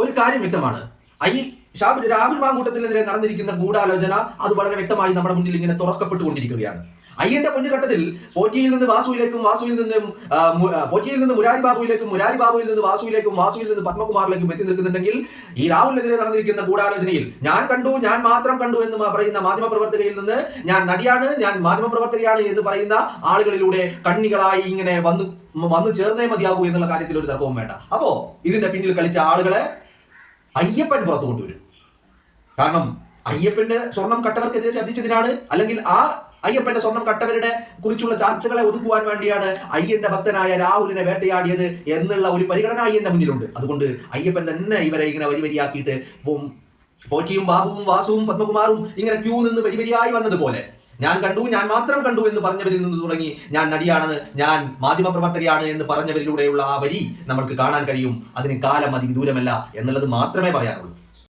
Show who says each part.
Speaker 1: ഒരു കാര്യം വ്യക്തമാണ്. രാഹുൽ മാങ്കൂട്ടത്തിനെതിരെ നടന്നിരിക്കുന്ന ഗൂഢാലോചന അത് വളരെ വ്യക്തമായി നമ്മുടെ മുന്നിൽ ഇങ്ങനെ തുറക്കപ്പെട്ടുകൊണ്ടിരിക്കുകയാണ്. അയ്യന്റെ പൊന്നുഘട്ടത്തിൽ പോറ്റിയിൽ നിന്ന് വാസുവിലേക്കും, പോറ്റിയിൽ നിന്ന് മുരാരി ബാബുവിലേക്കും, മുരാരി ബാബുവിൽ നിന്ന് വാസുവിലേക്കും, വാസുവിൽ നിന്ന് പത്മകുമാറിലേക്കും എത്തി നിൽക്കുന്നുണ്ടെങ്കിൽ ഈ രാഹുലിനെതിരെ നടന്നിരിക്കുന്ന ഗൂഢാലോചനയിൽ ഞാൻ കണ്ടു, ഞാൻ മാത്രം കണ്ടു എന്ന് പറയുന്ന മാധ്യമപ്രവർത്തകയിൽ നിന്ന് ഞാൻ നടിയാണ്, ഞാൻ മാധ്യമപ്രവർത്തകയാണ് എന്ന് പറയുന്ന ആളുകളിലൂടെ കണ്ണികളായി ഇങ്ങനെ വന്നു ചേർന്നേ മതിയാകൂ എന്നുള്ള കാര്യത്തിൽ ഒരു തർക്കവും വേണ്ട. അപ്പോ ഇതിന്റെ പിന്നിൽ കളിച്ച ആളുകളെ അയ്യപ്പൻ പുറത്തു കൊണ്ടുവരും. കാരണം അയ്യപ്പന്റെ സ്വർണം കട്ടവർക്കെതിരെ ശബ്ദിച്ചതിനാണ്, അല്ലെങ്കിൽ ആ അയ്യപ്പന്റെ സ്വർണം കട്ടവരുടെ കുറിച്ചുള്ള ചർച്ചകളെ ഒതുക്കുവാൻ വേണ്ടിയാണ് അയ്യന്റെ ഭക്തനായ രാഹുലിനെ വേട്ടയാടിയത് എന്നുള്ള ഒരു പരിഗണന അയ്യന്റെ മുന്നിലുണ്ട്. അതുകൊണ്ട് അയ്യപ്പൻ തന്നെ ഇവരെ ഇങ്ങനെ വരിവരിയാക്കിയിട്ട് പോറ്റിയും ബാബുവും വാസുവും പത്മകുമാറും ഇങ്ങനെ ക്യൂ നിന്ന് വരിവരിയായി വന്നതുപോലെ ഞാൻ കണ്ടു, ഞാൻ മാത്രം കണ്ടു എന്ന് പറഞ്ഞവരിൽ നിന്ന് തുടങ്ങി ഞാൻ നടിയാണ്, ഞാൻ മാധ്യമപ്രവർത്തകയാണ് എന്ന് പറഞ്ഞവരിലൂടെയുള്ള ആ വരി നമ്മൾക്ക് കാണാൻ കഴിയും. അതിന് കാലം അധികം ദൂരമല്ല എന്നുള്ളത് മാത്രമേ പറയാനുള്ളൂ.